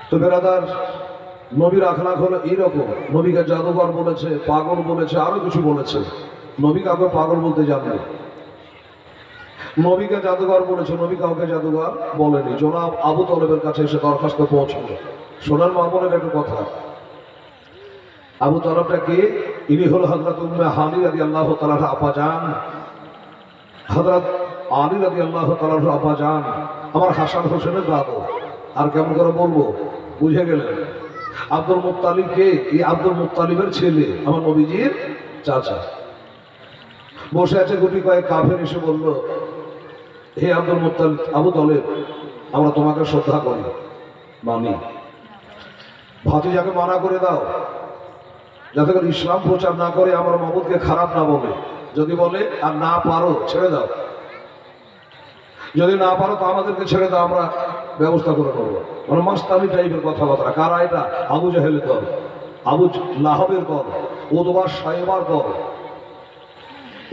তো বেরাদার, নবীর আখলাক হলো এইরকম। নবীকে জাদুঘর বলেছে, পাগল বলেছে, আরো কিছু বলেছে। নবী কাউকে পাগল বলতে জানবে, নবীকে জাদুঘর বলেছে, নবী কাউকে জাদুঘর বলেনি। জনাব আবু তলেবের কাছে এসে দরখাস্ত পৌঁছলো। শোনার মা বলেন একটু কথা। আবু তলেবটা কে? ইনি হলো হযরত উম্মে হানি রাদিয়াল্লাহু তাআলা আপাজান, হযরত আলী রাদিয়াল্লাহু তাআলা আপাজান, আমার হাসান হোসেনের দাদু। আর কেমন করে বলবো, বুঝে গেলেন? আব্দুল মুত্তালিব কে? এই আব্দুল মুত্তালিবের ছেলে, আমার নবীজির চাচা। বসে আছে গুটি কয়েক কাফের, এসে বলল, হে আব্দুল মুত্তালিব, আবু তলেব, আমরা তোমাকে শ্রদ্ধা করি, মানি। ভাতিজাকে মানা করে দাও, যাতে করে ইসলাম প্রচার না করে, আমার মাবুদকে খারাপ না বলে। যদি বলে আর না পারো ছেড়ে দাও, যদি না পারো তো আমাদেরকে ছেড়ে দাও, আমরা ব্যবস্থা করে নেবো। মানে মাস্তানি টাইপের কথাবার্তা। কারা এটা? আবু জাহেলের দল, আবু লাহাবের দল, উতবা সাইবার দল।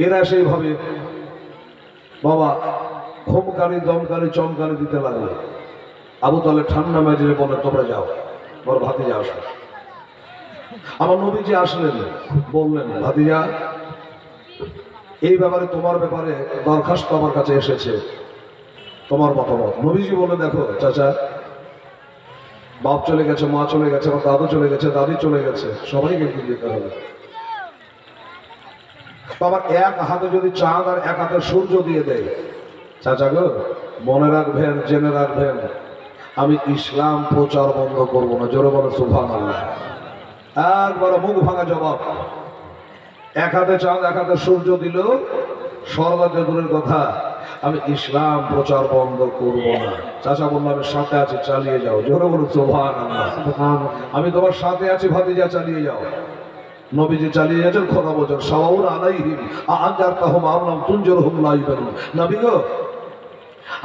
এরা সেইভাবে বাবা হোমকারি দমকারি চমকারি দিতে লাগলো। আবু তালেব ঠান্ডা মেজাজে বলে, তোমরা যাও, বড় ভাতিজা আসো। আমার নবীজি আসলেন, বললেন, ভাতিজা, এই ব্যাপারে তোমার ব্যাপারে দরখাস্ত আমার কাছে এসেছে, তোমার মতামত। নবীজি বলে, দেখো চাচা, বাপ চলে গেছে, মা চলে গেছে, আমার দাদু চলে গেছে, দাদি চলে গেছে, সবাইকে একদিন যেতে হবে। আমার এক হাতে যদি চাঁদ আর এক হাতে সূর্য দিয়ে দেয়, চাচা গো, মনে রাখবেন, জেনে রাখবেন, আমি ইসলাম প্রচার বন্ধ করবো না। জোরে বলে সুবহানাল্লাহ। একবার মুখ ভাঙা জবাব। এক হাতে চাঁদ এক হাতে সূর্য দিল, সর্বাগ্রে দূরের কথা, আমি ইসলাম প্রচার বন্ধ করব না। চাচা বলল, আমি সাথে আছি, চালিয়ে যাও। জোরে বলুন সুবহানাল্লাহ। আমি তোমার সাথে আছি ভাতিজা, চালিয়ে যাও। নবীজি চালিয়ে যাচ্ছেন, খোদা বলছেন, সাওয়াউন আলাইহিম আনজারতাহুম আম লাম তুনজিরহুম লা ইউমিনুন। নবী গো,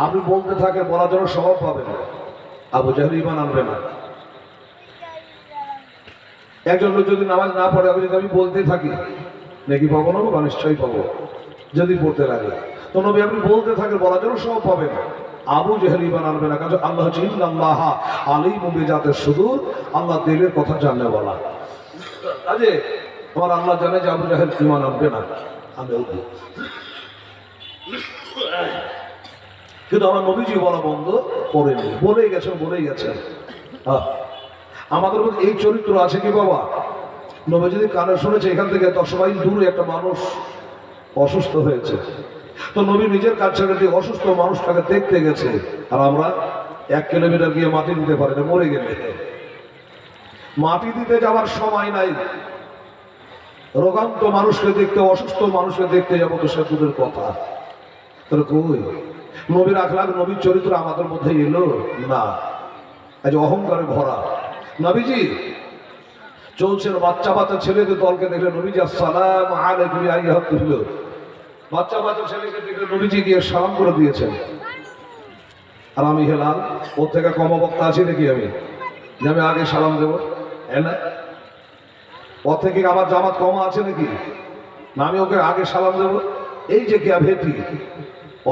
আপনি বলতে থাকেন, বলার জন্য স্বভাব পাবেন। আবু জাহেল ঈমান আনবে না। একজন লোক যদি নামাজ না পড়ে, আমি বলতে থাকি, নাকি পাবো না? বা নিশ্চয়ই পাবো, যদি পড়তে লাগে। তো নবী আপনি বলতে থাকেন, বলার জন্য সব পাবেন। আবু জাহেল ঈমান আনবে না, কারণ আল্লাহ হচ্ছে ইন্নাল্লাহ আলিমুম বিযাতিস সুদূর, আল্লাহ দিলের কথা জানে বলা। কাজে আমার আল্লাহ জানে যে আবু জাহেল ঈমান আনবে না। কিন্তু আমার নবীজি বলা বন্ধ করেনি, বলেই গেছেন, বলেই গেছেন। আমাদের মধ্যে এই চরিত্র আছে কি বাবা? নবী যদি কানে শুনেছে, এখান থেকে 10 মাইল দূরে একটা মানুষ অসুস্থ হয়েছে, তো নবী নিজের কাজ ছেড়ে দিয়ে অসুস্থ মানুষটাকে দেখতে গেছে। আর আমরা 1 কিলোমিটার গিয়ে মাটি দিতে পারি না, মরে গেলে। মাটি দিতে যাওয়ার সময় নাই, রোগান্ত মানুষকে দেখতে, অসুস্থ মানুষকে দেখতে যাবো, তো সে দূরের কথা। তাহলে কই নবীর আখলাক, নবীর চরিত্র আমাদের মধ্যে এলো না। আজ অহংকারে ভরা। নবীজি চলছেন, বাচ্চা বাচ্চা ছেলেদের দলকে দেখলে নবীজি আসসালামু আলাইকুম আইয়ুহাত তুহিল, বাচ্চা বাচ্চা ছেলেকে দেখলে নবীজি গিয়ে সালাম করে দিয়েছেন। আর আমি হেলাল, ওর থেকে কম বক্তা আছি নাকি আমি, যে আমি আগে সালাম দেবো? হ্যাঁ না, ওর থেকে আমার জামাত কম আছে নাকি, না আমি ওকে আগে সালাম দেবো? এই যে কে ভেটি,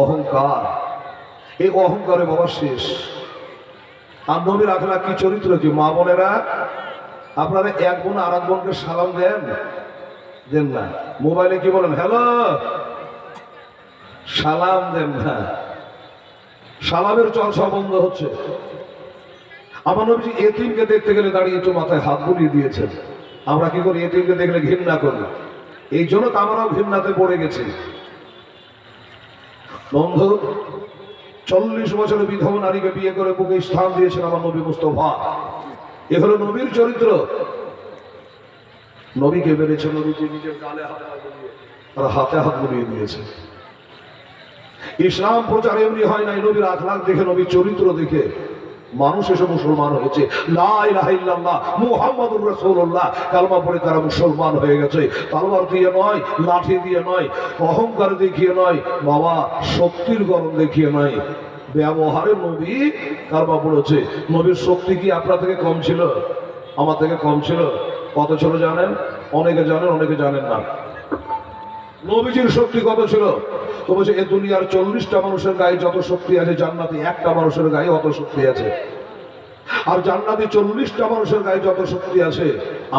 অহংকার। এই অহংকারে বাবা শেষ। আর নবীর আখলাক কি, চরিত্র কি? মা বোনেরা, আপনারা এক বোন আর এক বোনকে সালাম দেন? দেন না। মোবাইলে কি বলেন? হ্যালো, সালাম দেন না। সালামের চর্চা বন্ধ হচ্ছে। আমার নবীজি এতিমকে দেখতে গেলে দাঁড়িয়ে একটু মাথায় হাত বুলিয়ে দিয়েছেন। আমরা কি করি? এতিমকে দেখলে ঘৃণা করি। এই জন্য তো আমরাও ঘৃণাতে পড়ে গেছি। বন্ধু, 40 বছরের বিধবা নারীকে বিয়ে করে বুকে স্থান দিয়েছেন আমার নবী মুস্তাফা। এ হলো নবীর চরিত্র। নবীকে মেরেছে, নবীজি নিজের গালে হাতে হাত বুলিয়ে দিয়েছে। ইসলাম প্রচার এমনি হয় নাই, নবীর আখলাক দেখে, নবীর চরিত্র দেখে মানুষ এসে মুসলমান হয়েছে। লা ইলাহা ইল্লাল্লাহ মুহাম্মাদুর রাসূলুল্লাহ কালমা পড়ে তারা মুসলমান হয়ে গেছে। তলোয়ার দিয়ে নয়, লাঠি দিয়ে নয়, অহংকার দেখিয়ে নয়, বাবা শক্তির গরম দেখিয়ে নয়, ব্যবহারে নবী কালমা পড়েছে। নবীর শক্তি কি আপনার থেকে কম ছিল? আমার থেকে কম ছিল? কত ছিল জানেন? অনেকে জানেন, অনেকে জানেন না। নবীজির শক্তি কত ছিল? তো বলছে, এ দুনিয়ার 40টা মানুষের গায়ে যত শক্তি আছে, জান্নাতে একটা মানুষের গায়ে অত শক্তি আছে। আর জান্নাতি 40টা মানুষের গায়ে যত শক্তি আছে,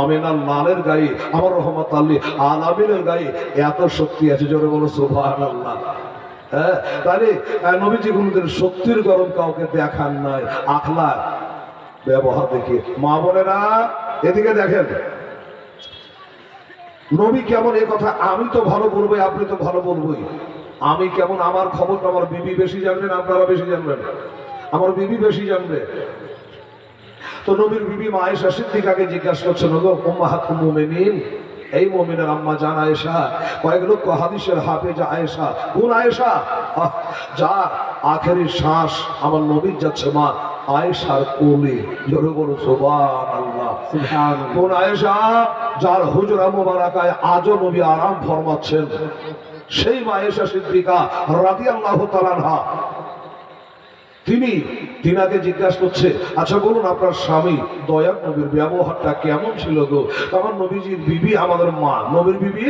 আমিনার লালের গায়ে, আমার রহমত আল্লাহ আলামিনের গায়ে এত শক্তি আছে। জোরে বলো সুবহানাল্লাহ। হ্যাঁ, তাহলে নবীজি কোনদিন শক্তির গরম কাউকে দেখান নাই, আখলাক ব্যবহার দেখে। মা বোনেরা এদিকে দেখেন, নবী কেমন এ কথা আমি তো ভালো বলবোই, আপনি তো ভালো বলবোই। আমি কেমন আমার খবরটা আমার বিবি বেশি জানবেন, আপনারা বেশি জানবেন, আমার বিবি বেশি জানবে। তো নবীর বিবি মা আয়েশা সিদ্দিকাকে জিজ্ঞাসা করছেন, গো উম্মাহাতুল মুমিনিন, এই মুমিনের আম্মা জান আয়েশা, কয়েক লক্ষ হাদিসের হাফেজা আয়েশা, কোন আয়েশা? যার আখেরি শ্বাস আমার নবীর যাচ্ছে মা আয়েশার কোলে। জোরে বলো সুবহানাল্লাহ। কোন আয়েশা? যার হুজরা মুবারাকায় আজও নবী আরাম ফরমাচ্ছেন, সেই মা আয়েশা সিদ্দিকা রাদিয়াল্লাহু তাআলা আনহা। তিনাকে জিজ্ঞাসা করছে, আচ্ছা বলুন আপনার স্বামী দয়ার নবীর ব্যবহারটা কেমন ছিল গো? আমার নবীজির বিবি আমাদের মা, নবীর বিবি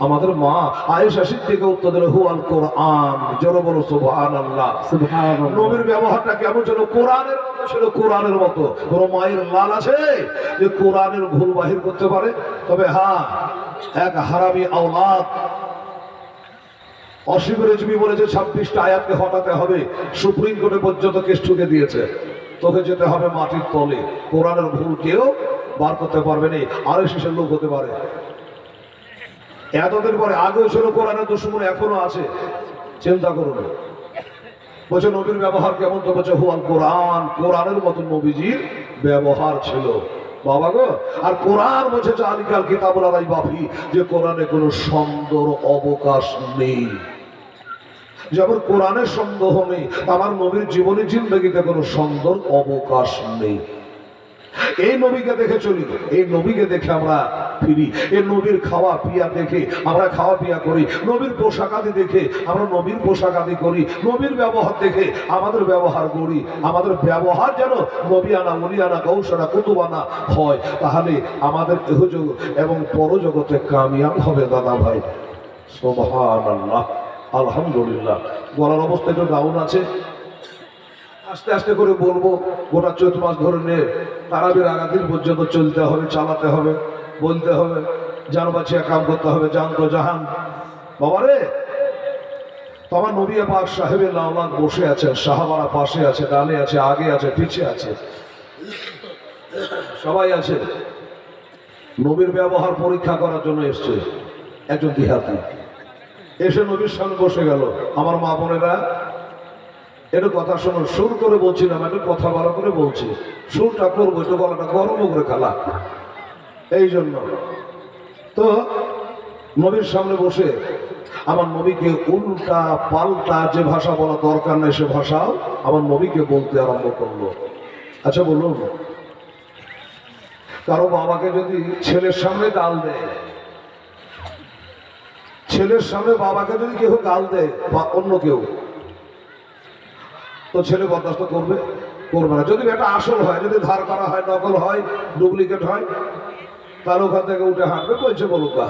আমাদের মা আয়েশা সিদ্দিকা উত্তর দিল, হুয়াল কোরআন। জোরে বলো সুবহানাল্লাহ। নবীর ব্যবহারটা কেমন ছিল? কোরআনের মতো ছিল, কোরআনের মতো। কোন মায়ের লাল আছে যে কোরআনের ভুল বাহির করতে পারে? তবে হ্যাঁ, এক হারামি আওলাদ অসীমের জমি বলেছে 26টা আয়াতকে হটাতে হবে, সুপ্রিম কোর্টে পর্যন্ত কেস ঠুকে দিয়েছে, তোকে যেতে হবে মাটির তলে। কোরআনের ভুল কেউ বার করতে পারবে না, আরো শেষের লোক হতে পারে। এতদিন পরে আগেও ছিল কোরআনের দুশ্মন, এখনো আছে, চিন্তা করুন। বলছে নবীর ব্যবহার কেমন? তো বলছে হুয়াল কোরআন, কোরআনের মতন নবীজির ব্যবহার ছিল বাবা গো। আর কোরআন বলছে জালিকাল কিতাবুল লা রাইবা ফীহি, যে কোরআনে কোনো সন্দেহ অবকাশ নেই। যেমন কোরআনের সন্দেহ নেই, আমার নবীর জীবনী জিন্দগিতে কোনো সন্দেহ অবকাশ নেই। এই নবীকে দেখে চলি, এই নবীকে দেখে আমরা ফিরি, এই নবীর খাওয়া পিয়া দেখে আমরা খাওয়া পিয়া করি, নবীর পোশাক আদি দেখে আমরা নবীর পোশাক আদি করি, নবীর ব্যবহার দেখে আমাদের ব্যবহার করি। আমাদের ব্যবহার যেন নবিয়ানা ওলিয়ানা গৌসানা কুতুবানা হয়, তাহলে আমাদের ইহজগৎ এবং পরজগতে কামিয়াব হবে দাদা ভাই। সুবহানাল্লাহ, আলহামদুলিল্লাহ। গলার অবস্থা একটু ডাউন আছে, আস্তে আস্তে করে বলবো। গোটা চৈত্র মাস ধরে নিয়ে তারাবির আগাদিন পর্যন্ত চলতে হবে, চালাতে হবে, বলতে হবে, জান বাঁচিয়ে কাম করতে হবে। জান তো জাহান বাবারে। তোমার নবী পাক সাহেবের লাউলাদ বসে আছেন, সাহাবারা পাশে আছে, ডানে আছে, আগে আছে, পিছে আছে, সবাই আছে। নবীর ব্যবহার পরীক্ষা করার জন্য এসছে একজন দিহাতি, এসে নবীর সামনে বসে গেল। আমার মা বোনেরা একটু কথা শোনো, সুর করে বলছিলাম, একটু কথা ভালো করে বলছি, সুরটা করবো, একটু গলাটা গরম করে খালা, এই জন্য। তো নবীর সামনে বসে আমার নবীকে উল্টা পাল্টা যে ভাষা বলা দরকার নেই সে ভাষাও আমার নবীকে বলতে আরম্ভ করলো। আচ্ছা বলুন, কারো বাবাকে যদি ছেলের সামনে গাল দেয়, ছেলের সামনে বাবাকে যদি কেউ গাল দেয় বা অন্য কেউ, তো ছেলে বরদাস্ত করবে? করবে না। যদি এটা আসল হয়, যদি ধার করা হয়, নকল হয়, ডুপ্লিকেট হয়, তার ওখান থেকে উঠে হাঁটবে, বলছে বলুক গা।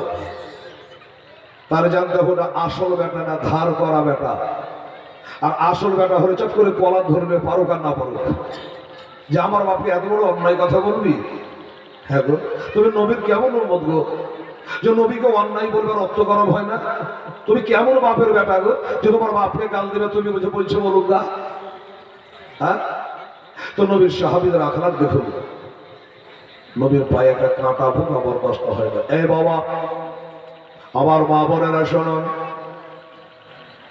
তার জানতে হবে ওটা আসল বেটা না ধার করা বেটা। আর আসল বেটা হলে চট করে কলার ধরবে, পারুক আর না পারুক, যে আমার বাপকে এত বড় অন্যায় কথা বলবি। হ্যাঁ গো, তুমি নবীর কেমন উন্মত গো, যে নবীকে অন্যায় বলবে, রক্ত গরম হয় না? তুমি কেমন বাপের বেটা গো, যে তোমার বাপকে গাল দিবে তুমি বলছো বলুক গা? হ্যাঁ, তো নবীর সাহাবীদের আখলাক দেখুন। নবীর পায়ে একটা কাঁটা ভোঁকা বরদাস্ত হয় না। এই বাবা, আমার মা বোনেরা শোনুন,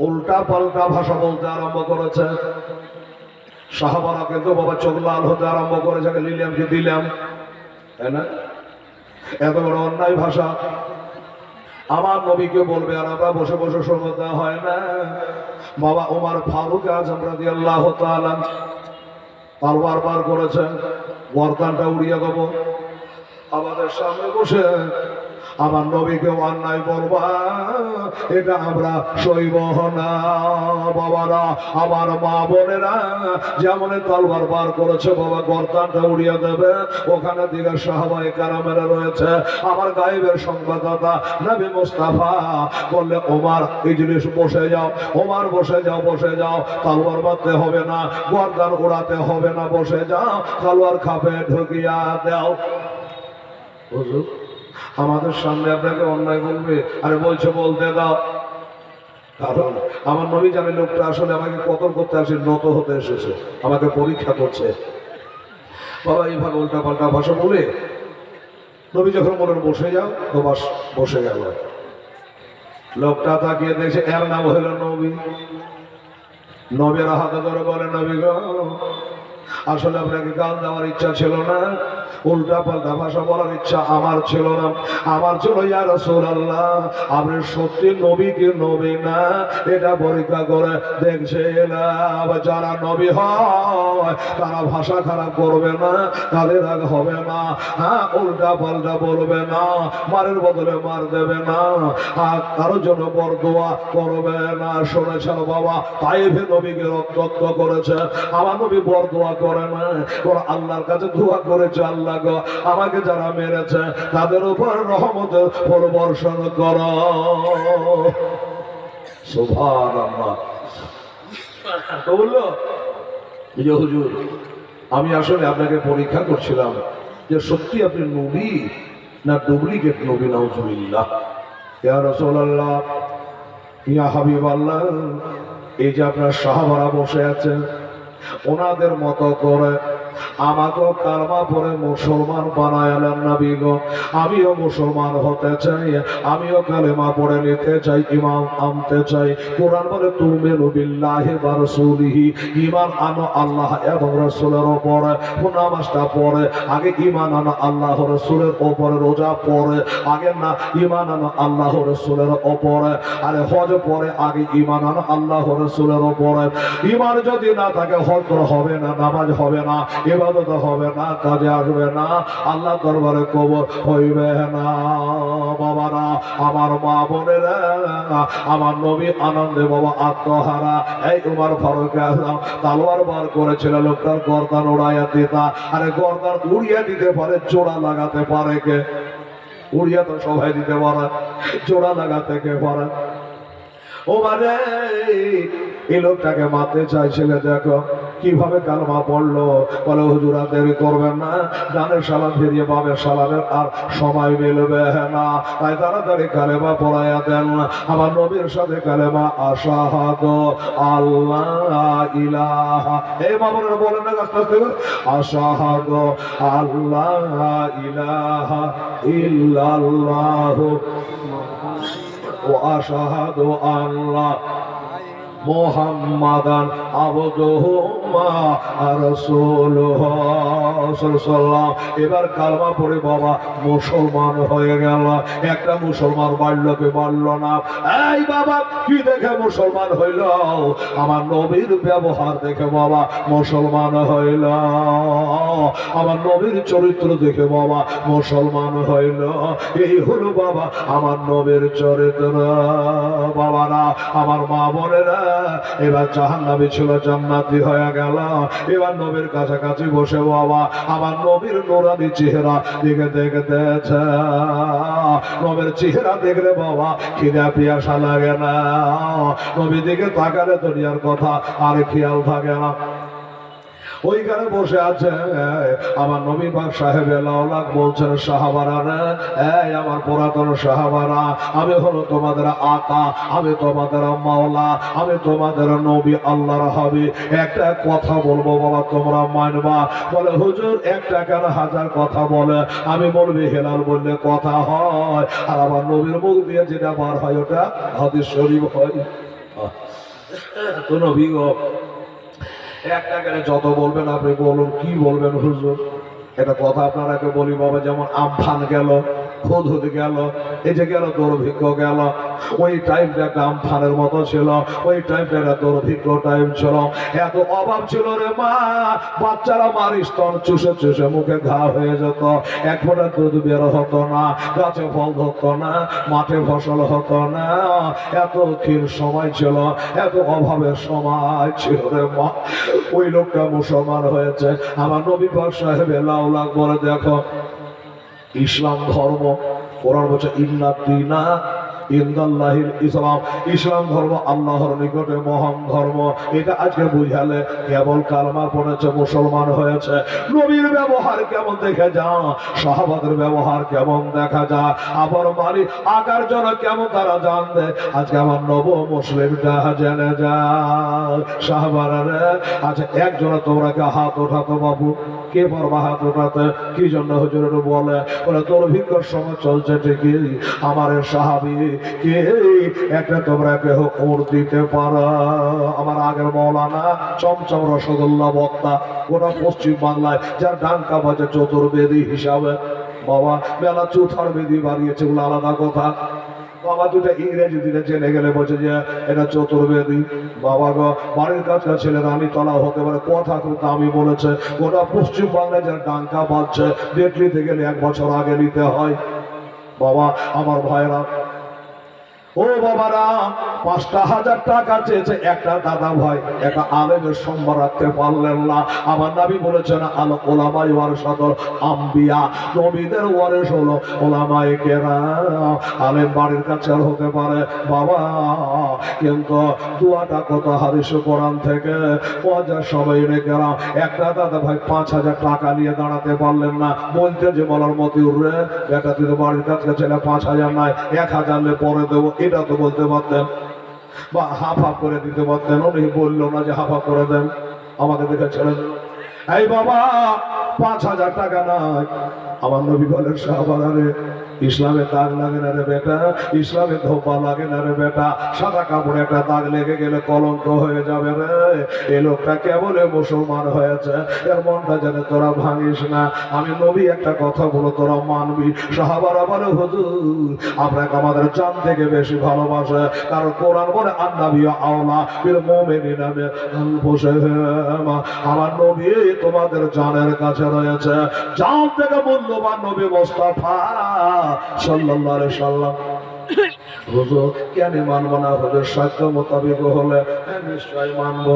উল্টা পাল্টা ভাষা বলতে আরম্ভ করেছে। সাহাবারা কিন্তু বাবা চোখ লাল হতে আরম্ভ করেছে, লিলাম কি দিলাম, তাই না? এত বড় অন্যায় ভাষা আমার নবীকে বলবে, আর আমরা বসে বসে শুনতে হয় না? বাবা ওমর ফারুক আজম রাদিয়াল্লাহু তাআলা তরবার বার করেছেন, গর্দানটা উড়িয়ে দেবো। আমাদের সামনে বসে আমার নবীকে অন্যায় বলবা, এটা আমরা সইব না। বাবারা, আমার মা বোনেরা, যেমন তলবার বার করেছে বাবা, গর্দানটা উড়িয়ে দেবে, ওখানে দিকে সাহাবায়ে কেরামেরা রয়েছে। আমার গায়েবের সংবাদদাতা নবী মুস্তাফা বললে, ওমর ইজলিস বসে যাও, ওমর বসে যাও, বসে যাও, তলবার মারতে হবে না, গর্দান উড়াতে হবে না, বসে যাও, তলবার খাপে ঢুকিয়া দাও। হুজুর, আমাদের সামনে আপনাকে অন্যায় বলবে, আরে বলছে বলতে দাও। কারণ আমার নবী জানে লোকটা আসলে আমাকে কতল করতে আসে, নত হতে এসেছে, আমাকে পরীক্ষা করছে। বাবা এইভাবে উল্টা পাল্টা ভাষা বলে নবী যখন বলেন বসে যাও, তো বাস বসে গেল। লোকটা তাকিয়ে দেখছে, এর নাম হইল নবী। নবীর হাতে ধরে বলে, নবী গো, আসলে আপনাকে গাল দেওয়ার ইচ্ছা ছিল না, উল্টা পাল্টা ভাষা বলার ইচ্ছা আমার ছিল না। আমার ছিল ইয়া রাসূলুল্লাহ, আপনি সত্যি নবী কি নবী না এটা পরীক্ষা করে দেখছিলাম। যারা নবী হয় তারা ভাষা খারাপ করবে না, তাদের রাগ হবে না, হ্যাঁ, উল্টা পাল্টা বলবে না, মারের বদলে মার দেবে না, আর কারোর জন্য বরদোয়া করবে না। শুনেছেন বাবা, তাইফে নবীকে রক্তাক্ত করেছে, আমার নবী বরদোয়া করে না, ওরা আল্লাহর কাছে দোয়া করেছে, আল্লাহ গো, আমাকে যারা মেরেছে তাদের উপর রহমতের পরিবর্ষণ করো। সুবহানাল্লাহ। তো বললো, হুজুর, আমি আসলে আপনাকে পরীক্ষা করছিলাম যে সত্যি আপনি নবী না ডুপ্লিকেট নবী। নাউজুবিল্লাহ। ইয়া রাসূলুল্লাহ, ইয়া হাবিবাল্লাহ, এই যে আপনার সাহাবারা বসে আছেন, ওনাদের মতো করে আমাকেও কালমা পড়ে মুসলমান বানায়ালেন নবী গো। আমিও মুসলমান হতে চাই, আমিও কালেমা পড়ে নিতে চাই, ঈমান আনতে চাই। কোরআন বলে, তুমিনু বিল্লাহি ওয়া রাসূলিহি, ঈমান আনো আল্লাহ এবং রাসূলের উপরে। নামাজটা পড়ে আগে ঈমান আনো আল্লাহ রাসূলের উপরে, রোজা পড়ে আগে না ঈমান আনো আল্লাহ রাসূলের উপরে, আরে হজ পড়ে আগে ঈমান আনো আল্লাহ রাসূলের উপরে। ঈমান যদি না থাকে হজ হবে না, নামাজ হবে না, ইবাদত হবে না, কাজে আসবে না, আল্লাহ দরবারে কবুল হইবে না। বাবারা, আমার মা বোনেরা, আমার নবী আনন্দে বাবা আত্মহারা। এই উমর ফারুক আযম তলোয়ার বার করেছিল, লোকটার গর্দান উড়াইয়া দিতা। আরে গর্দান উড়িয়ে দিতে পারে, জোড়া লাগাতে পারে কে? উড়িয়া তো সবাই দিতে পারে, জোড়া লাগাতে কে পারে? ও মানে এই লোকটাকে মারতে চাইছিল, দেখো কিভাবে কালমা পড়লো। বলে, হুজুরা দেরি করবেন না, ডানের সালাম ফিরিয়ে বামের সালামের আর সময় মিলবে না, তাই তাড়াতাড়ি কালেমা পড়াইয়া দেন। আমার নবীর সাথে কালেমা, আশহাদু আল্লাহ ইলাহা, এই মামুনেরা বলেন না আস্তে আস্তে, আশহাদু আল্লাহ ইলাহা ইল্লাল্লাহু ওয়া আশহাদু আল্লাহ মুহাম্মাদান আবদুহু ওয়া রাসূলুহু। এবার কালমা পড়ে বাবা মুসলমান হয়ে গেল। একটা মুসলমান বাড়লো কি বাড়লো না? এই বাবা, কি দেখে মুসলমান হইল? আমার নবীর ব্যবহার দেখে বাবা মুসলমান হইল, আমার নবীর চরিত্র দেখে বাবা মুসলমান হইল। এই হলো বাবা আমার নবীর চরিত্র। বাবারা, আমার মা বোনেরা, এবার জাহান্নামী ছিল জান্নাতি হয়ে গেল। এবার নবীর কাছাকাছি বসে বাবা আমার নবীর নূরানি চেহারা দিকে দেখতেছে। নবীর চেহারা দেখলে বাবা খিদা পিয়াসা লাগে না, নবীর দিকে তাকালে দুনিয়ার কথা আর খেয়াল থাকে না। ওইখানে বসে আছে আমার নবী পাক সাহেব লাউলাক বলছেন, সাহাবারা রে, এই আমার পুরাতন সাহাবারা, আমি হলো তোমাদের আকা, আমি তোমাদের মাওলা, আমি তোমাদের নবী, আল্লাহর হাবিব। একটা কথা বলবো বাবা, তোমরা মানবা? বলে, হুজুর একটা কেন, হাজার কথা বলে। আমি বলবি হেলাল বললে কথা হয়, আর আমার নবীর মুখ দিয়ে যেটা বার হয় ওটা হাদিস শরীফ হয়। তো নবী গো, একটা কেন যত বলবেন আপনি বলুন, কি বলবেন হুজুর? এটা কথা আপনারাকে বলি বাবা, যেমন আমফান গেল, হুদহুদ গেল, এই যে গেল দুর্ভিক্ষ গেল। ওই টাইমটা একটা আমফানের মতো ছিল, ওই টাইমটা একটা দুর্ভিক্ষ টাইম ছিল। এত অভাব ছিল রে মা, বাচ্চারা মার স্তন চুষে চুষে মুখে ঘা হয়ে যেত, এক ফোঁটা দুধ বের হতো না, গাছে ফল ধরতো না, মাঠে ফসল হতো না। এত ক্ষীণ সময় ছিল, এত অভাবের সময় ছিল রে মা। ওই লোকটা মুসলমান হয়েছে। আমার নবী পাক সাহেব লাউলাক বলে দেখো, ইসলাম ধর্ম, কোরআন বলছে ইন্নাদ্দীনা ইনদাল্লাহিল ইসলাম, ইসলাম ধর্ম আল্লাহর নিকটে মহান ধর্ম। এটা আজকে বুঝালে কেবল কালমা পড়েছে মুসলমান হয়েছে। নবীর ব্যবহার কেমন দেখে যা, সাহাবাদের ব্যবহার কেমন দেখা যায়, আবার মালি আকার জন্য কেমন তারা জানবে। আজকে আমার নব মুসলিমটা জেনে যা সাহাবারা। আচ্ছা একজন তোমরা কে হাত ওঠাতো বাবু, কে পারবা হাত ওঠাতে? কি জন্য হুজুর বলে দুর্ভিক্ষর সময় চলছে ঠিকই, আমার সাহাবি কে একটা তোমরা কেহ ওর দিতে পারো? আমার আগের মৌলানা চমচম রসগোল্লা বক্তা, গোটা পশ্চিম বাংলায় যার ডাঙ্কা বাজে চতুর্বেদী হিসাবে। বাবা মেলা চতুর বেদী বাড়িয়েছে, ওগুলো আলাদা কথা। বাবা দুটা ইংরেজি দিনে জেনে গেলে বলছে যে এটা চতুর্বেদী। বাবা গো বাড়ির কাছে ছেলে রানীতলা হতে পারে, কথা খুব দামি বলেছে। গোটা পশ্চিম বাংলায় যারা ডাঙ্কা বাজছে, ডেট নিতে গেলে 1 বছর আগে নিতে হয়। বাবা আমার ভাইরা, ও বাবারা, 5,000 টাকা চেয়েছে একটা দাদা ভাই, একটা আলেমের সম্মান রাখতে পারলেন না। আমার নবী বলেছেন আল ওলামায়ে ওয়ারাসাতুল আম্বিয়া, নবীদের ওয়ারিস হলো ওলামায়ে কেরাম। আলেম বাড়ির কাছে হতে পারে বাবা, কিন্তু দুয়াটা কত হাদিস কোরআন থেকে পঞ্চাশ সবাই কেরাম। একটা দাদা ভাই 5,000 টাকা নিয়ে দাঁড়াতে পারলেন না, বলতে যে বলার মতো উড়ে বেটা তুই বাড়ির কাছে ছেলে 5,000 নাই 1,000 নে পরে দেবো, এটা তো বলতে পারতেন, বা হাফ হাফ করে দিতে পারতেন। উনি বললো না যে হাফ হাফ করে দেন, আমাকে দেখে ছেড়ে দেন। এই বাবা 5,000 টাকা নাই। আমার নবী বলেন সাহাবারা রে, ইসলামে দাগ লাগে না রে বেটা, ইসলামে ধোপা লাগে না রে বেটা। সাদা কাপড়ে একটা দাগ লেগে গেলে কলঙ্ক হয়ে যাবে রে। এই লোকটা কেবলে মুসলমান হয়েছে, এর মনটা যেন তোরা ভাঙিস না। আমি নবী একটা কথা বলো তোরা মানবি। সাহাবারা বলে হুজুর আপনাকে আমাদের জান থেকে বেশি ভালোবাসে, কারণ কোরআন বলে আন্নাবী আওলা বিল মুমিনিনা মিন আনফুসিহিম। আমার নবী তোমাদের জানের কাছে রয়েছে, জান থেকে মূল্যবান নবী মুস্তাফা সাল্লাল্লাহু আলাইহি সাল্লাম। হুজুর কেন মানবো না? হুজুর সাধ্য মোতাবেক হলে নিশ্চয় মানবো।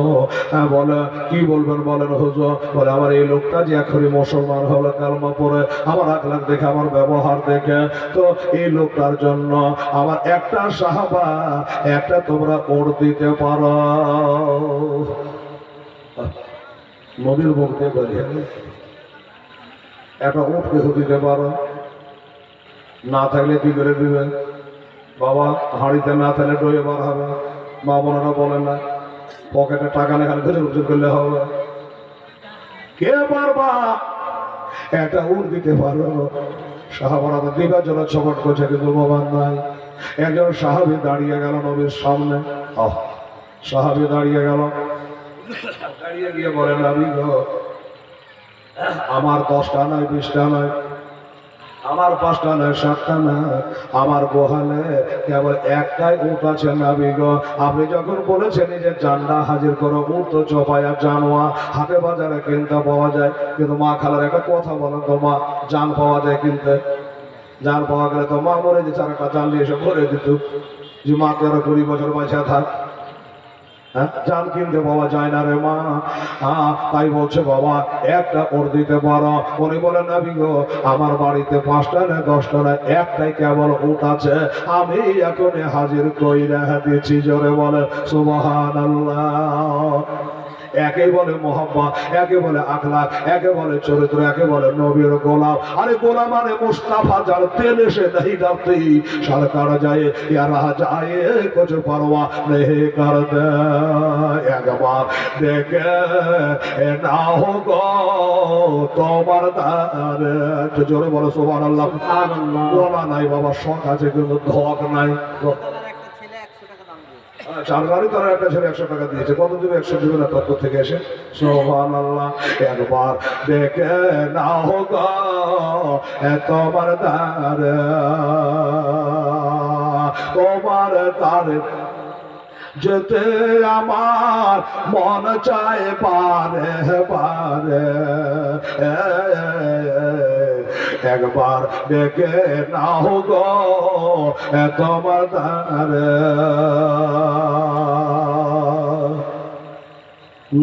হ্যাঁ বলে কি বলবেন বলেন হুজুর? বলে আমার এই লোকটা যে এখনই মুসলমান হলো কালমা পড়ে, আমার আখলাক দেখে, আমার ব্যবহার দেখে, তো এই লোকটার জন্য আমার একটা সাহাবা একটা তোমরা ওর দিতে পারো। নবীর মুখ দিয়ে বেরিয়ে একটা উঠ কেহ দিতে পারো? না থাকলে কি করে দিবেন বাবা? হাঁড়িতে না থাকলে ডয়ে বার হবে। মা বোনেরা বলেন না পকেটে টাকা নেই, খালি ঘুরে উঁচু করলে হবে? কে পারবা একটা উঠ দিতে পারো? সাহাবারা তো দিবার জন্য ছপট করছে, কিন্তু মোবান নাই। একজন সাহাবী দাঁড়িয়ে গেল নবীর সামনে। সাহাবী দাঁড়িয়ে গেল, দাঁড়িয়ে গিয়ে বলেন নবী গো, আমার 10টা নয় 20টা নয়, আমার 5টা নয় 7টা না, আমার গোহালে কেবল একটাই উট আছে নবী গো। আপনি যখন বলেছেন যে জান্ডা হাজির করো, উট তো চপায়া জানোয়া হাটে বাজারে কিনতে পাওয়া যায়, কিন্তু মা খালার একটা কথা বলেন তো মা, জান পাওয়া যায় কিনতে? জান পাওয়া গেলে তো মা মরে যে 4টা জান নিয়ে এসে ভরে দিত, যে মা তো 20 বছর বাঁচা থাক। জান কিনতে পাওয়া যায় না রে মা। তাই বলছে বাবা একটা ওর দিতে পারো। উনি বলেন নবী গো আমার বাড়িতে 5টা না 10টা না, একটাই কেবল উট আছে, আমি এখন হাজির কইরা দিচ্ছি। জোরে বলে সুবহানাল্লাহ। একে বলে মোহাম্মদ, একে বলে আখলাক, একে বলে চরিত্র, একে বলে নবীর গোলাম। আরে গোলাম মানে মুস্তাফা, যার তেল এসে नहीं डरती সরকার যায় या रह जाए कुछ परवाह नहीं करते, একবার দেখে না হোগো তোমার দ্বারে। একটু জোরে বলো সুবহানাল্লাহ। গোলা নাই বাবা, শখ আছে কিন্তু ধক নাই। চার গাড়ি তারা একটা ছেলে 100 টাকা দিয়েছে। কত দেবে? 100 দেবে না, তত্ত্ব থেকে এসে। সুবহানাল্লাহ। একবার দেখে না হোগা তোমার দ্বারে, তোমার দ্বারে যেতে আমার মন চায় বারে বারে, একবার দেখে নাও গো তোমার দ্বারে।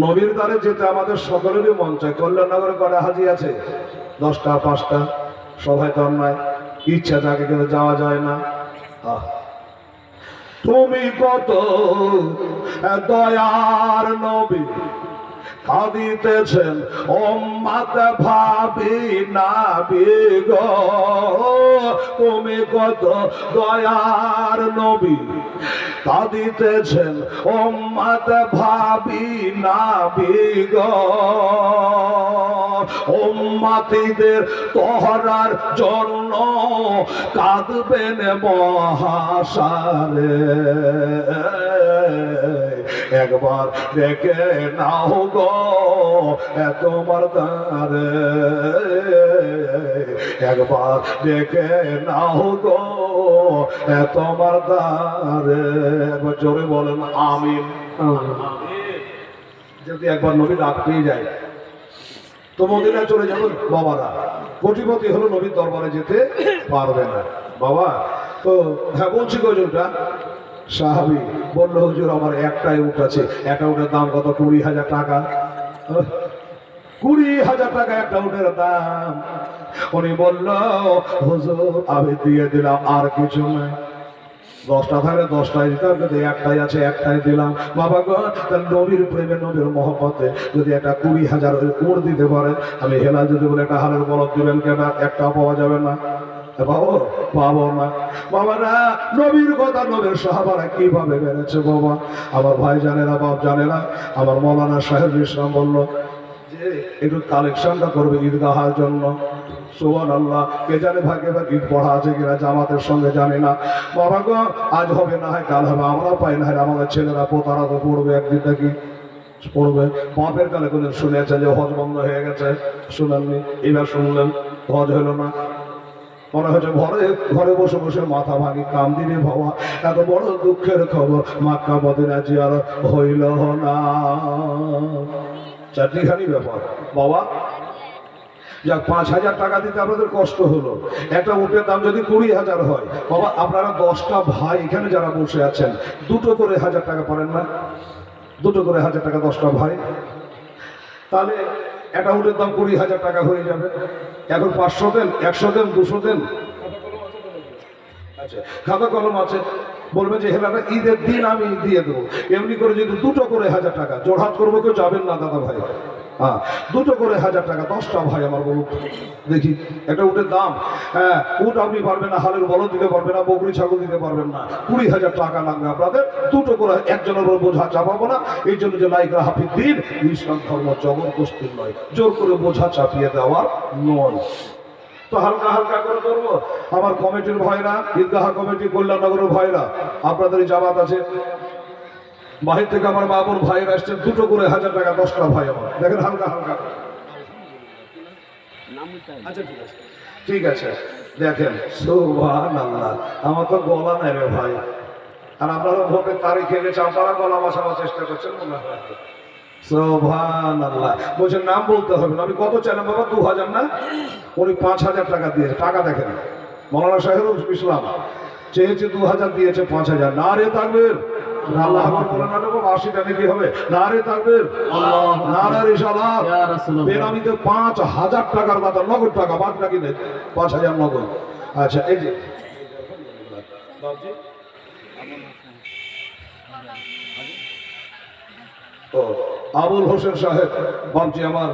নবীর দ্বারে যেতে আমাদের সকলেরই মন চায়। কল্যাণনগরে কটা হাজি আছে? 10টা 5টা, সবাই তো নয়, ইচ্ছা থাকে কিন্তু যাওয়া যায় না। তুমি কত দয়ার নবী, কাঁদিতেছেন উম্মত ভাবি নাবি গো। তুমি কত দয়ার নবী, কাঁদিতেছেন উম্মত ভাবি নাবি গো। উম্মতিদের তোহরার জন্য কাঁদবেন মহাসারে, একবার দেখে নাও গো তোমার দ্বারে, একবার দেখে নাও গো তোমার দ্বারে। একবার জোরে বলেন আমিন। যদি একবার নবী ডাক পেয়ে যায় তো মদিনায় চলে যাবেন বাবারা। কোটিপতি হলো নবীর দরবারে যেতে পারবে না বাবা। তো হ্যাঁ বলছি, কয়জনটা সাহাবী বললো হুজুর আমার একটাই উট আছে। একটা উটের দাম কত? 20,000 টাকা। 20,000 টাকা একটা উটের দাম। উনি বলল হুজুর আমি দিয়ে দিলাম, আর কিছু নাই। 10টা থাকলে 10টাই দিতাম, কিন্তু একটাই আছে, একটাই দিলাম। বাবা গো, তাহলে নবীর প্রেমে নবীর মহব্বতে যদি একটা 20,000 উট দিতে পারে, আমি হেলা যদি বলে একটা হালের বলদ দিবেন কেন? একটাও পাওয়া যাবে না বাবা, পাবো না বাবা না। নবীর কথা নবীর সাহাবারা কিভাবে মেনেছে বাবা। আমার ভাই জানে না, বাপ জানে না। আমার মৌলানা সাহেব ইসলাম বললো যে একটু কালেকশনটা করবে ঈদগাহার জন্য। সুবহানাল্লাহ। কে জানে ভাগ্যে বা ঈদ পড়া আছে কিনা, জামাতের সঙ্গে জানি না বাবা গো। আজ হবে না হয় কাল হবে, আমরা পাই না হয় আমাদের ছেলেরা পোতারা তো পড়বে একদিন নাকি পড়বে। বাপের কালে কোনদিন শুনেছে যে হজ বন্ধ হয়ে গেছে? শুনেননি। এবার শুনলেন হজ হলো না। মনে হচ্ছে ঘরে ঘরে বসে বসে মাথা ভাঙি কান্দি রে বাবা, এত বড় দুঃখের খবর মক্কা মদিনা জিয়ারত হইল না। চারটিখানি ব্যাপার বাবা। যাক 5,000 টাকা দিতে আপনাদের কষ্ট হলো। একটা উটের দাম যদি 20,000 হয় বাবা, আপনারা 10টা ভাই এখানে যারা বসে আছেন, দুটো করে 1,000 টাকা পারেন না? দুটো করে 1,000 টাকা 10টা ভাই, তাহলে একটা উটের দাম 20,000 টাকা হয়ে যাবে। এখন 500 দেন, 100 দেন, 200 দেন। আচ্ছা, খাতা কলম আছে, বলবে যে হেলাটা ঈদের দিন আমি দিয়ে দেবো। এমনি করে যদি দুটো করে 1,000 টাকা জোড়হাত করবো, কেউ যাবেন না দাদা ভাই। হ্যাঁ, দুটো করে 1,000 টাকা 10টা ভাই আমার বলুন দেখি একটা উটের দাম। হ্যাঁ, উট আপনি পারবেন না, হালের বলদ দিতে পারবেন না, বকরি ছাগল দিতে পারবেন না। 20,000 টাকা লাগবে আপনাদের। দুটো করে একজনের উপর বোঝা চাপাবো না। এই জন্য যে লাইকরা হাফিজ দিন, ইসলাম ধর্ম জবরদস্তির নয়, জোর করে বোঝা চাপিয়ে দেওয়ার নয়। তো হালকা হালকা করে করবো। আমার কমিটির ভাইরা, ঈদগাহ কমিটি কল্যাণনগরের ভাইরা, আপনাদের জামাত আছে, বাহির থেকে আমার বাবুর ভাইরা আসছেন, দুটো করে 1,000 টাকা 10টা ভাই আমার। দেখেন হালকা হালকা। আচ্ছা ঠিক আছে দেখেন। সুবহানাল্লাহ। আমার তো গলা নেই রে ভাই। আর আপনারা ভোটের তারিখে গেছে, আপনারা গলা বাঁচাবার চেষ্টা করছেন মনে হয়। সুবহানাল্লাহ। বলছেন নাম বলতে হবে না। আমি কত চাইলাম বাবা? 2,000 না? উনি 5,000 টাকা দিয়েছে। টাকা দেখেন, মৌলানা সাহেবুল ইসলাম চেয়েছে 2,000, দিয়েছে 5,000। না রে তাকবীর। আল্লাহ আকবার বলেন না তো 80টা নাকি হবে? না রে তাকবীর, নারে রিসালাত। বেনামিতে 5,000 টাকার কথা, নগদ টাকা, বাদ নাকি নেই 5,000 নগদ। আচ্ছা এই যে ও আবুল হোসেন সাহেব বাবজি আমার,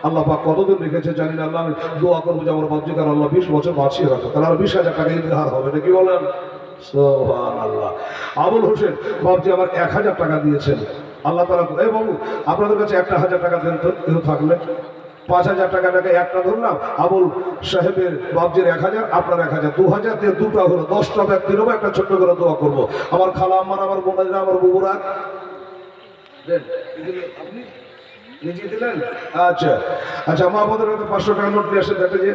আল্লাহ পাক কতদিন রেখেছে জানি না। আল্লাহ আমি দোয়া করবো যে আমার বাবজি কার আল্লাহ 20 বছর বাঁচিয়ে রাখো, তাহলে আর 20,000 টাকা ইন্তহার হবে নাকি বলেন? সুবহানাল্লাহ। আবুল হোসেন বাবজি আমার 1,000 টাকা দিয়েছেন। আল্লাহ তাআলা। এই বাবু আপনাদের কাছে 1,000 টাকা দেন তো, কেউ থাকলে 5,000 টাকাটাকে একটা ধরলাম, আবুল সাহেবের বাবজির 1,000, আপনার 1,000, 2,000 দিয়ে দুটো হলো, 10টা ব্যক্তি নেবো, একটা ছোট্ট করে দোয়া করবো। আমার খালা আম্মার, আমার বোনেরা, আমার বুবুরা দেন। আপনি নিজে দিলেন? আচ্ছা আচ্ছা, মা বোনদের 500 টাকা নোট নিয়ে আসেন, দেখে যে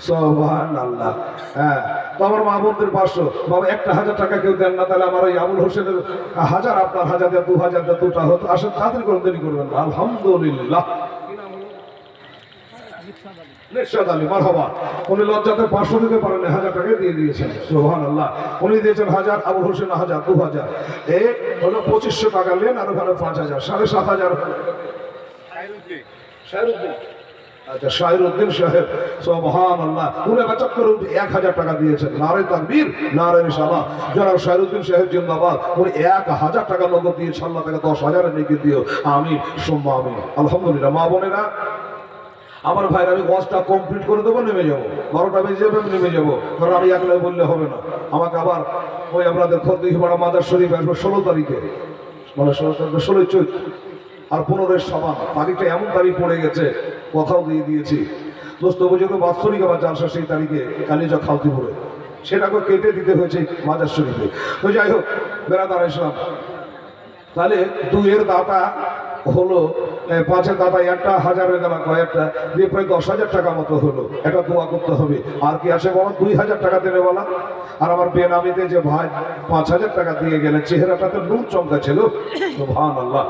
সুবহানাল্লাহ। হ্যাঁ, তো আমার মা বোনদের 500, বাবা একটা 1,000 টাকা কেউ দেন না, তাহলে আমার ওই আবুল হোসেনের 1,000, আপনার 1,000 দিয়ে 2,000 দিয়ে দুটা হতো। আসেন তাড়াতাড়ি করে, দেরি করবেন না। আলহামদুলিল্লাহ। নির্শাদ আলী, মারহাবা। উনি লজ্জাতে 500 দিতে পারেন, 1,000 টাকা দিয়ে দিয়েছেন। সুবহানাল্লাহ। উনি দিয়েছেন 1,000, আবুল হোসেন 1,000, 2,000, এই হলো 2,500 টাকা নেন, আর ওখানে 5,000, 7,500। আচ্ছা, শাহিরউদ্দিন সাহেব, সুবহানাল্লাহ, উনি বাচাত করে 1,000 টাকা দিয়েছেন। নারে তাকবীর, নারে রিসালাহ। যারা শাহিরউদ্দিন সাহেব জিন্দাবাদ, উনি 1,000 টাকা নগদ দিয়েছেন। আল্লাহ তাকে 10,000 নেকি দিও, আমিন সুম্মা আমিন। আলহামদুলিল্লাহ। মা বোনেরা, আমার ভাইরা, আমি ওয়াজটা কমপ্লিট করে দেবো, নেমে যাবো, 12টা বেজে যাবে, আমি নেমে যাবো, কারণ আমি একলাই বললে হবে না। আমাকে আবার ওই আপনাদের খদ্দিহিপাড়া মাদার শরীফ আসবে 16 তারিখে, মানে 16ই চৈত্র, আর 15 সাবান। তারিখটা এমন তারিখ পড়ে গেছে, কথাও দিয়ে দিয়েছি। দোস্ত বুঝে বাৎসরিক আমার জালসা সেই তারিখে কালিজা খালতিপুরে, সেটাকে কেটে দিতে হয়েছে মাদার শরীফে। তো যাই হোক, বেড়াদার ইসলাম, তাহলে 2-এর দাতা হলো, 5-এর দাতা একটা, 1,000 হয়ে গেল কয়েকটা দিয়ে, প্রায় 10,000 টাকা মতো হলো। এটা দোয়া করতে হবে। আর কি আছে বলো? 2,000 টাকা দেবে বলা। আর আমার বেনামিতে যে ভাই 5,000 টাকা দিয়ে গেলেন, চেহারাটাতে নুন চমকা ছিল। সুবহানাল্লাহ।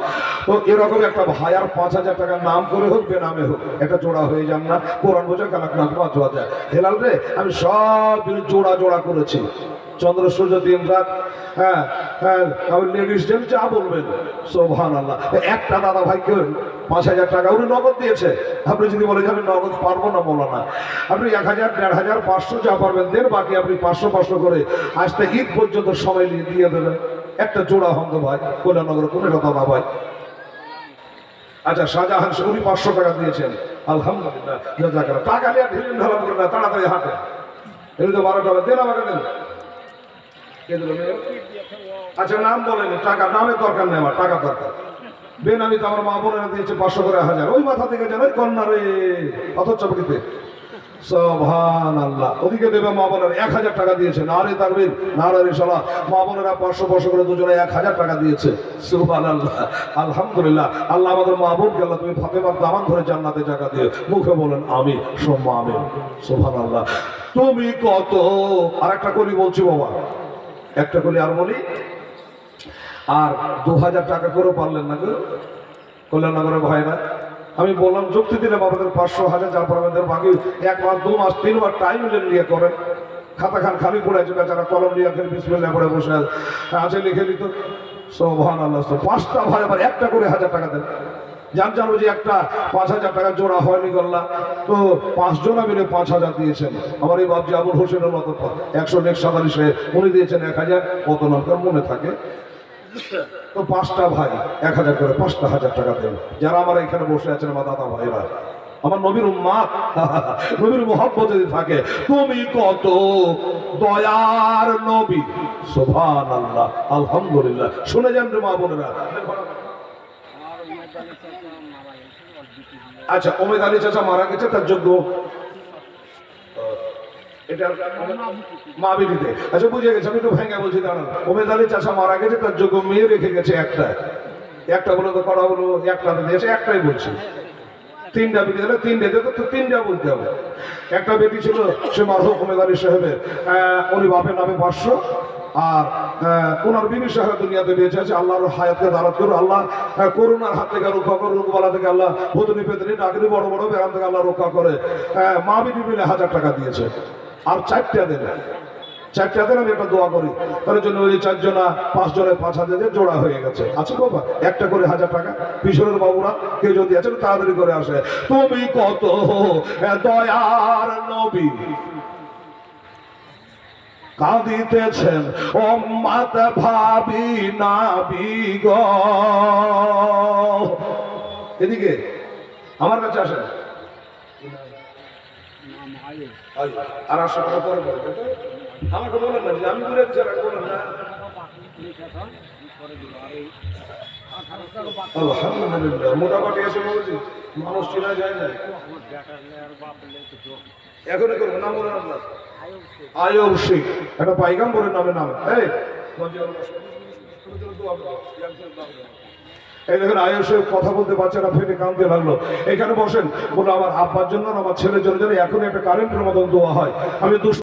তো এরকম একটা ভাই আর 5,000 টাকা নাম করে হোক, বেনামে হোক, একটা জোড়া হয়ে যান না। কোরআন বোঝা কালাক না জোড়া যায়। হেলাল রে, আমি সব জোড়া জোড়া করেছি, চন্দ্র সূর্য দিন রাত। হ্যাঁ হ্যাঁ, লেডিস জেন যা বলবেন। সুবহানাল্লাহ। একটা দাদা ভাইকে 5,000 টাকা উনি নগদ দিয়েছে। আপনি যদি বলে যে আমি নগদ পারবো না, বলো না, আপনি 1,000, 1,500, 500 যা পারবেন দেন, বাকি আপনি 500 করে আসতে ঈদ পর্যন্ত সময় নিয়ে দিয়ে দেবেন। একটা জোড়া হন তো ভাই, কল্যাণনগরে কোনো কথা না ভাই। আচ্ছা, শাহজাহান উনি 500 টাকা দিয়েছেন। আলহামদুলিল্লাহ। টাকা নিয়ে ঢিলিম ঢালাম করে না, তাড়াতাড়ি হাঁটে। এই তো 12 টাকা দেন, আমাকে দেন। আচ্ছা, নাম বলেনি, টাকা, নামের দরকার নেই, আমার টাকা দরকার। বেনামি তো আমার মা বোনেরা দিয়েছে 500 করে, 1,000, ওই মাথা থেকে যেন কন্যা রে অথচাপড়িতে। সুবহানাল্লাহ। ওদিকে দেবে মা বোনেরা 1,000 টাকা দিয়েছে। নারে তাকবীর, নারে রিসালাহ। মা বোনেরা 500 করে দুজনে 1,000 টাকা দিয়েছে। সুবহানাল্লাহ। আলহামদুলিল্লাহ। আল্লাহ আমাদের মা বোনকে, আল্লাহ তুমি ফাতেমার দামান ধরে জান্নাতে জায়গা দিও। মুখে বলেন আমিন সুম্মা আমিন। সুবহানাল্লাহ। তুমি কত, আর একটা কলি বলছি বাবা, একটা কলি আর বলি। আর 2,000 টাকা করে পারলেন না গো কল্যাণনগরের ভাইরা? আমি বললাম, যুক্তি দিলাম, আমাদের 500, 1,000 যা পারবেন, বাকি 1 মাস, 2 মাস, 3 বার টাইম নিয়ে করেন। খাতা খান খালি পড়ে আছে, বেচারা কলম নিয়ে বিসমিল্লাহ করে বসে আছে, লিখে দিত। সুবহানাল্লাহ। 5টা ভাই আবার একটা করে 1,000 টাকা দেন। জানো যে একটা 5,000 টাকা জোড়া হয়নি গল্লা, তো 5 জনা মিলে 5,000 দিয়েছেন। আমার এই বাবজি আবুল হোসেনের মতো 100 নেক সাহেব, উনি দিয়েছেন 1,000, কত নামকার মনে থাকে। তো 5টা ভাই 1,000 করে, 5টা 1,000 টাকা দেন। যারা আমার এখানে বসে আছেন আমার দাদা ভাইরা, আমার নবীর উম্মাত, নবীর মুহাব্বত যদি থাকে, তুমি কত দয়ার নবী। সুবহানাল্লাহ। আলহামদুলিল্লাহ। শুনে যান রে মা বোনেরা। আচ্ছা, ওমেদ আলী চাচা মারা গেছে, তার যোগ্য এটা মা বিটিতে। আচ্ছা, বুঝে গেছে, আমি একটু ভেঙে বলছি, দাঁড়ান। ওমেদ আলী চাচা মারা গেছে, তার যোগ্য মেয়ে রেখে গেছে একটা বলে তো করা বলো, একটা দিয়েছে, একটাই বলছি। 3টা বেটি দিলে 3টে দিত, তো 3টা বলতে হবে। একটা বেটি ছিল, সে মারহুম ওমেদ আলী সাহেবের, উনি বাপের নামে 500, আর ওনার বিবি সাহেব দুনিয়াতে বেঁচে আছে। আল্লাহর হায়াতকে দাঁড়াত করো, আল্লাহ করোনার হাত থেকে রক্ষা করে, রোগবালা থেকে আল্লাহ, ভুতনি পেতনি ডাকনি বড় বড় ব্যায়াম থেকে আল্লাহ রক্ষা করে। মা বিবি মিলে 1,000 টাকা দিয়েছে। আর 4টা দেন, 4টা দেন, আমি একটা দোয়া করি। তার জন্য ওই 4 জনা 5 জনের 5,000 দিয়ে জোড়া হয়ে গেছে। আছে বাবা, একটা করে 1,000 টাকা। পিছনের বাবুরা কেউ যদি আছেন তাড়াতাড়ি করে আসে। তুমি কত দয়ার নবী, কাঁদিতেছেন উম্মত ভাবি নাবি গো। এদিকে আমার কাছে আসেন। আর 800 টাকা পরে বলবেন, আমাকে বলেন না, আমি বলে দিচ্ছি, বলেন না। আলহামদুলিল্লাহ, মোটামুটি এসে বলছি মানুষ চেনা যায় না। এখনই করবো নাম বলেন আপনার? আয়ুব শেখ, একটা পাইগাম্বরের নামে নাম। এই দেখেন আয়ুব শেখ কথা বলতে পারছে না, ফেটে কাঁদতে লাগলো। এখানে বসেন, বলো আমার আব্বার জন্য আর আমার ছেলের জন্য যেন এখনই একটা কারেন্টের মতন দোয়া হয়। আমি